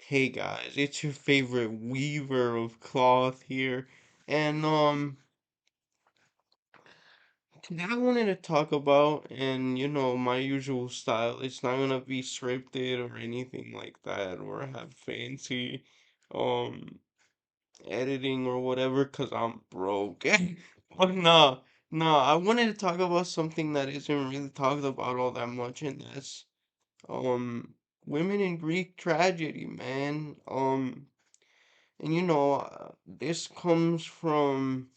Hey guys, it's your favorite weaver of cloth here, and today I wanted to talk about, and my usual style. It's not gonna be scripted or anything like that, or have fancy, um, editing or whatever, cause I'm broke. But no, I wanted to talk about something that isn't really talked about all that much, and that's women in Greek tragedy, man. And this comes from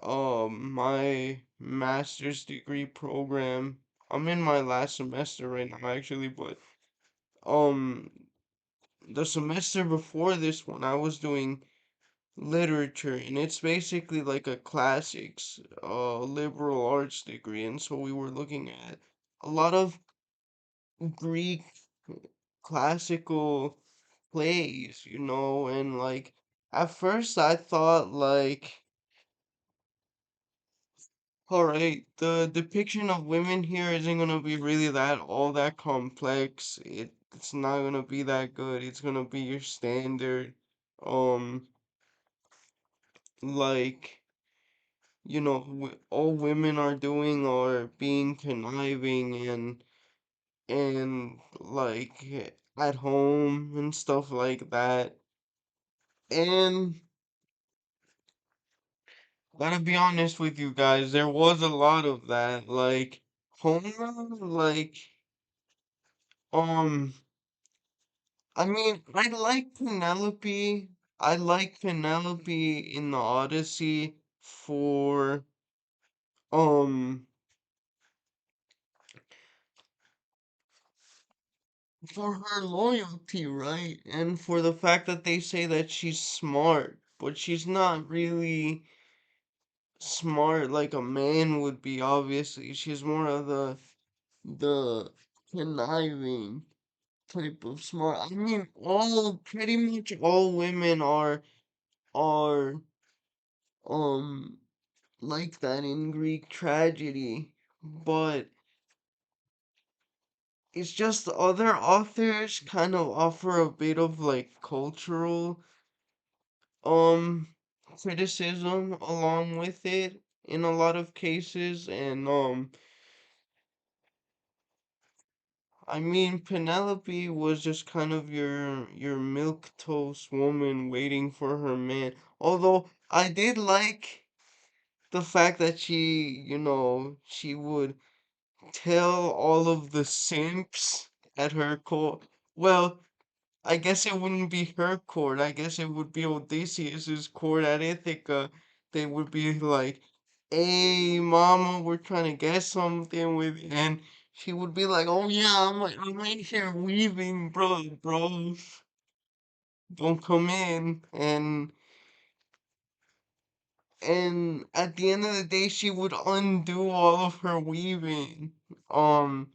my master's degree program. I'm in my last semester right now actually, but um the semester before this one I was doing literature, and it's basically like a classics liberal arts degree, and so we were looking at a lot of Greek classical plays, and like at first I thought like, all right, the depiction of women here isn't gonna be really that all that complex. It's not gonna be that good. It's gonna be your standard, um, like all women are doing are being conniving and like at home and stuff like that. And gotta be honest with you guys, there was a lot of that. Like Homer, um, I mean, I like Penelope in the Odyssey um for her loyalty, right? And for the fact that they say that she's smart, but she's not really smart like a man would be, obviously. She's more of the conniving type of smart. I mean, pretty much all women are um like that in Greek tragedy, but it's just other authors kind of offer a bit of like cultural um criticism along with it in a lot of cases, and I mean, Penelope was just kind of your milk toast woman waiting for her man. Although I did like the fact that she would tell all of the simps at her court. Well, I guess it wouldn't be her court. I guess it would be Odysseus's court at Ithaca. They would be like, "Hey, mama, we're trying to get something with," and she would be like, "Oh yeah, I'm right here weaving, bro, don't come in." And at the end of the day, she would undo all of her weaving. Um,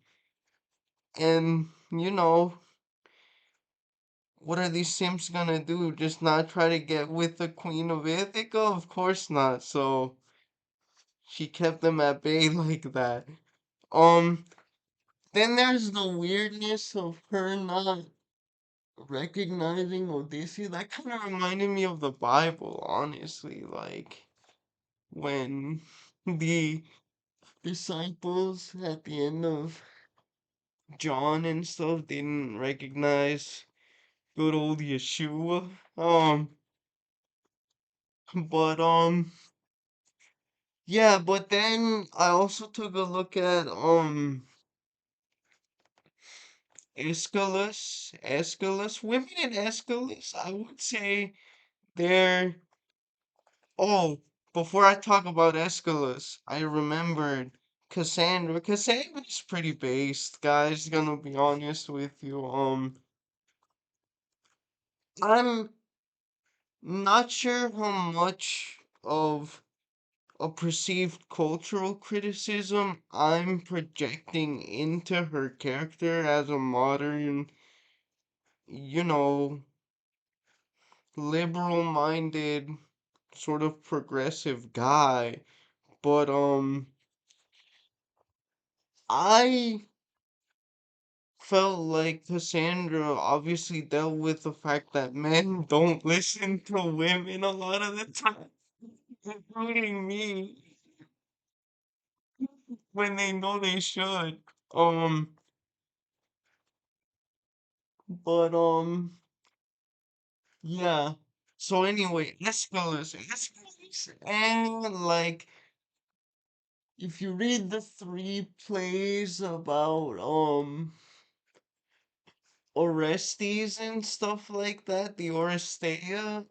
and what are these simps gonna do? Just not try to get with the Queen of Ithaca? Of course not. So she kept them at bay like that. Um, then there's the weirdness of her not recognizing Odysseus. That kind of reminded me of the Bible, honestly. Like when the disciples at the end of John and stuff didn't recognize good old Yeshua. But yeah, but then I also took a look at Aeschylus. Women in Aeschylus, I would say they're oh, before I talk about Aeschylus, I remembered Cassandra. Cassandra's pretty based, guys, gonna be honest with you. I'm not sure how much of a perceived cultural criticism I'm projecting into her character as a modern, you know, liberal minded, sort of progressive guy. But I felt like Cassandra obviously dealt with the fact that men don't listen to women a lot of the time, including me, when they know they should. Um, but yeah. So anyway, Aeschylus, and like, if you read the three plays about Orestes and stuff like that, the Oresteia,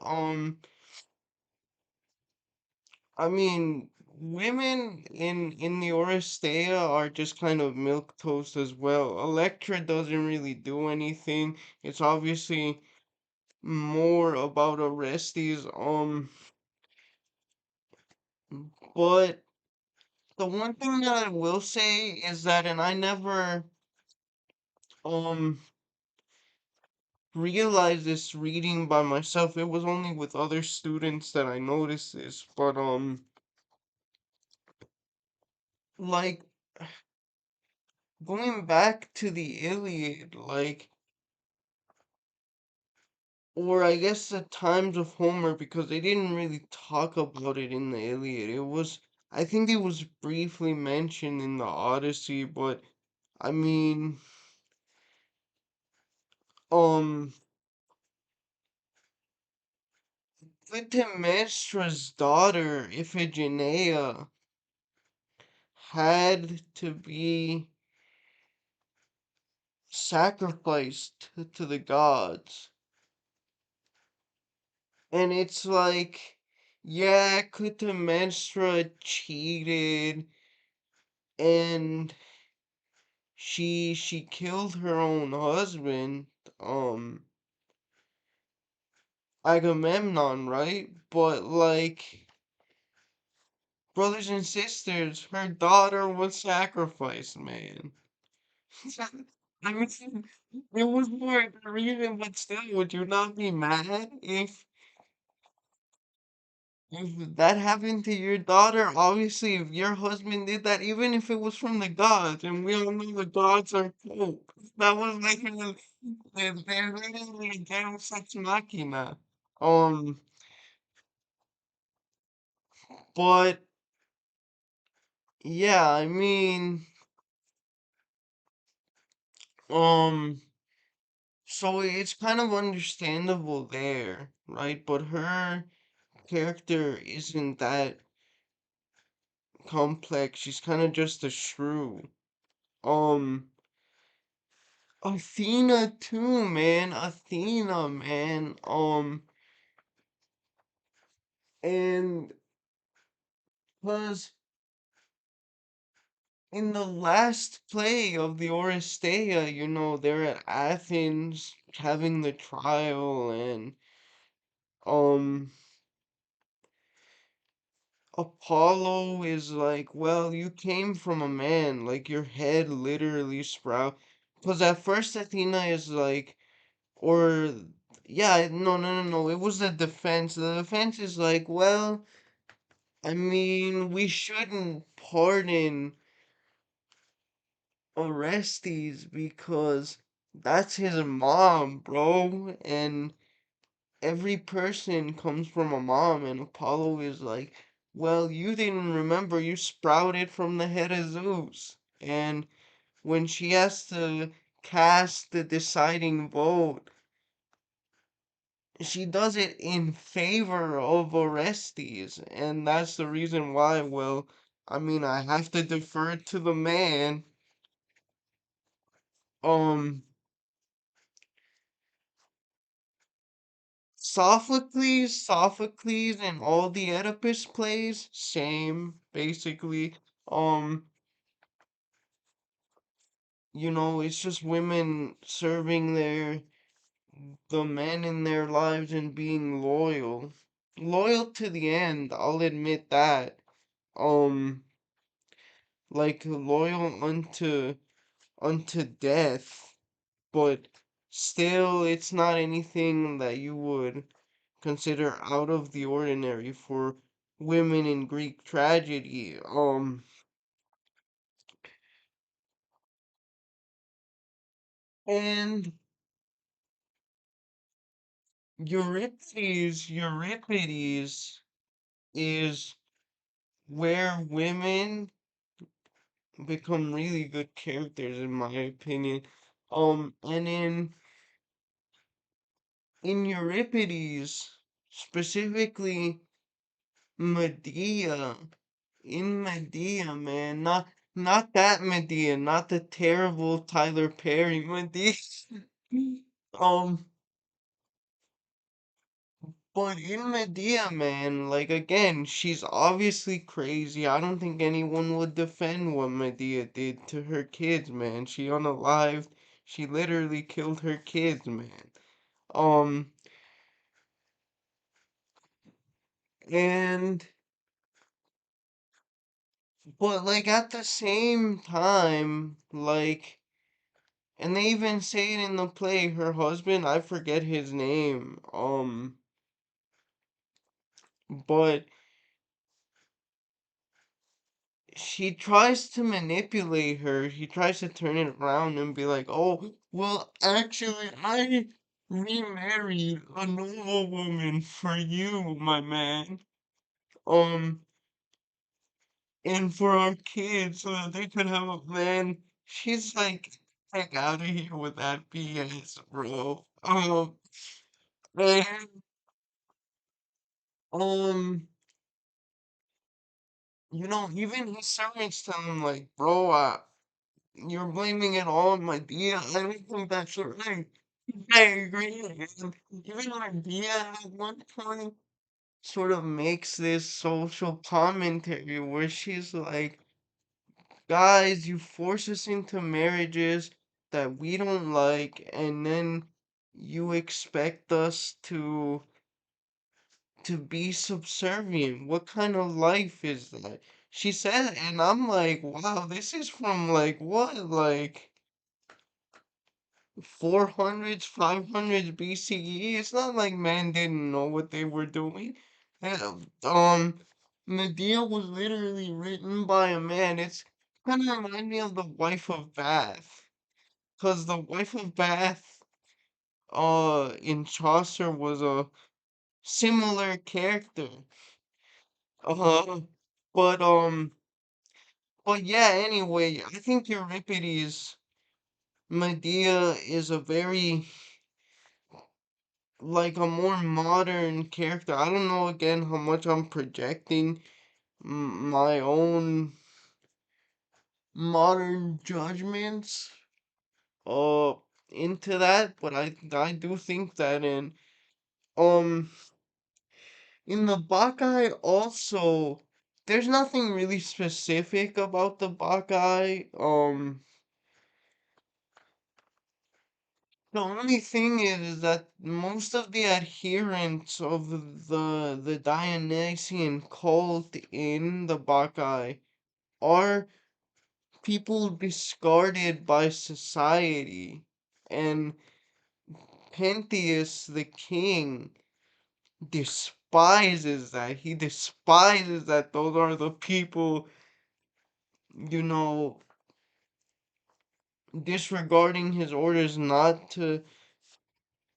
I mean, women in the Oresteia are just kind of milk toast as well. Electra doesn't really do anything. It's obviously more about Orestes. But the one thing that I will say is that, and I never um realized this reading by myself. It was only with other students that I noticed this. But like, going back to the Iliad, like, or I guess the times of Homer, because they didn't really talk about it in the Iliad. I think it was briefly mentioned in the Odyssey, but I mean, um, Clytemnestra's daughter, Iphigenia, had to be sacrificed to the gods. And it's like, yeah, Clytemnestra cheated and she killed her own husband, um, Agamemnon, right? But like, brothers and sisters, her daughter was sacrificed, man. I mean, it was for a reason, but still, would you not be mad if that happened to your daughter? Obviously, if your husband did that, even if it was from the gods, and we all know the gods are cool, that was like they're literally a deus ex machina. Um, but yeah, I mean, um, so it's kind of understandable there, right? But her character isn't that complex. She's kind of just a shrew. Um, Athena too, man. Athena, man. And because in the last play of the Oresteia, they're at Athens having the trial, and um, Apollo is like, well, you came from a man, like your head literally sprout. Because at first Athena is like, or yeah, no, no, no, no. It was the defense. The defense is like, well, I mean, we shouldn't pardon Orestes because that's his mom, bro. And every person comes from a mom. And Apollo is like, well, you didn't remember. You sprouted from the head of Zeus. And when she has to cast the deciding vote, she does it in favor of Orestes, and that's the reason why, well, I mean, I have to defer to the man. Um, Sophocles and all the Oedipus plays, same, basically. Um, it's just women serving the men in their lives and being loyal. Loyal to the end, I'll admit that. Um, like loyal unto death, but still it's not anything that you would consider out of the ordinary for women in Greek tragedy. And Euripides is where women become really good characters, in my opinion. And in Euripides, specifically Medea, in Medea, man, not that Medea, not the terrible Tyler Perry Medea. Um, but in Medea, man, like again, she's obviously crazy. I don't think anyone would defend what Medea did to her kids, man. She unalived, she literally killed her kids, man. Um, and but like at the same time, like, and they even say it in the play, her husband, I forget his name, but she tries to manipulate her. He tries to turn it around and be like, "Oh, well, actually, I remarried a normal woman for you, my man. Um, and for our kids, so that they could have a man." She's like, "Heck out of here with that BS, bro." And um, even his servants tell him like, "Bro, you're blaming it all on my Dia. I don't think that's right." I agree. And even Dia at one point sort of makes this social commentary where she's like, guys, you force us into marriages that we don't like, and then you expect us to be subservient. What kind of life is that? She said, and I'm like, wow, this is from like what? Like 400s, 500s BCE. It's not like man didn't know what they were doing. Medea was literally written by a man. It's kind of remind me of the wife of Bath, cause the wife of Bath, in Chaucer was a similar character. Uh, but but yeah. Anyway, I think Euripides Medea is a very like a more modern character. I don't know again how much I'm projecting my own modern judgments uh into that, but I do think that um in the Bacchae also there's nothing really specific about the Bacchae. The only thing is that most of the adherents of the Dionysian cult in the Bacchae are people discarded by society. And Pentheus, the king, despises that. He despises that those are the people, you know, disregarding his orders not to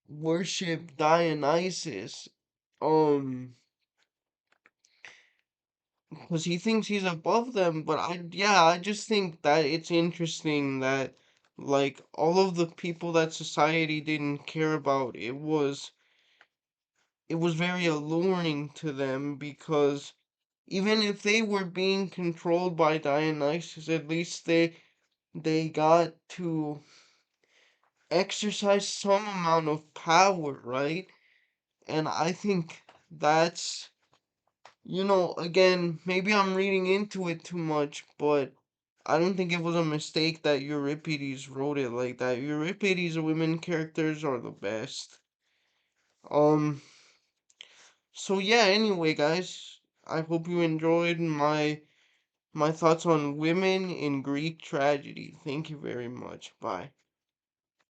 worship Dionysus. Um, because he thinks he's above them, but yeah, I just think that it's interesting that, like, all of the people that society didn't care about, it was very alluring to them because even if they were being controlled by Dionysus, at least they got to exercise some amount of power, right? And I think that's, again, maybe I'm reading into it too much, but I don't think it was a mistake that Euripides wrote it like that. Euripides' women characters are the best. Um, so yeah, anyway, guys, I hope you enjoyed my thoughts on women in Greek tragedy. Thank you very much. Bye.